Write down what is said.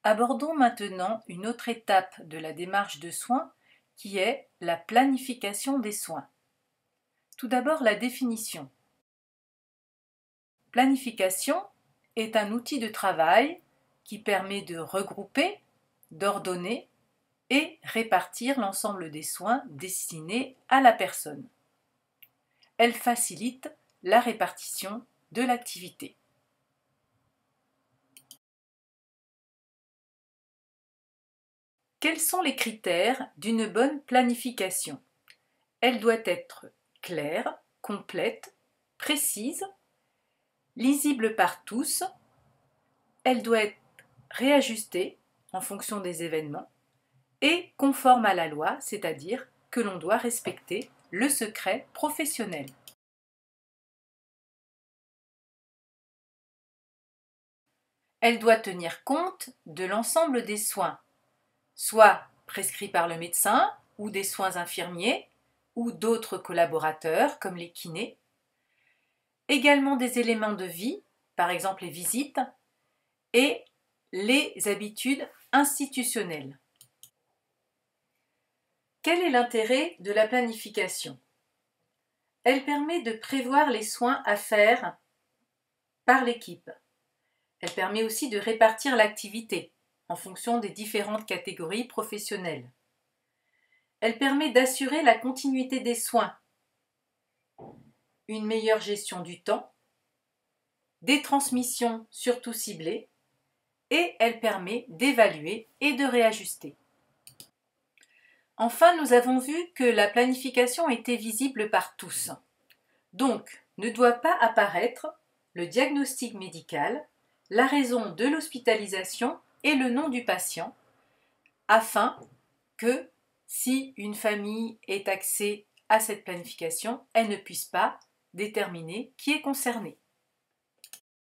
Abordons maintenant une autre étape de la démarche de soins qui est la planification des soins. Tout d'abord, la définition. Planification est un outil de travail qui permet de regrouper, d'ordonner et répartir l'ensemble des soins destinés à la personne. Elle facilite la répartition de l'activité. Quels sont les critères d'une bonne planification? Elle doit être claire, complète, précise, lisible par tous. Elle doit être réajustée en fonction des événements et conforme à la loi, c'est-à-dire que l'on doit respecter le secret professionnel. Elle doit tenir compte de l'ensemble des soins, soit prescrits par le médecin ou des soins infirmiers ou d'autres collaborateurs comme les kinés, également des éléments de vie, par exemple les visites, et les habitudes institutionnelles. Quel est l'intérêt de la planification? Elle permet de prévoir les soins à faire par l'équipe. Elle permet aussi de répartir l'activité en fonction des différentes catégories professionnelles. Elle permet d'assurer la continuité des soins, une meilleure gestion du temps, des transmissions surtout ciblées, et elle permet d'évaluer et de réajuster. Enfin, nous avons vu que la planification était visible par tous. Donc, ne doit pas apparaître le diagnostic médical, la raison de l'hospitalisation et le nom du patient, afin que, si une famille est axée à cette planification, elle ne puisse pas déterminer qui est concerné.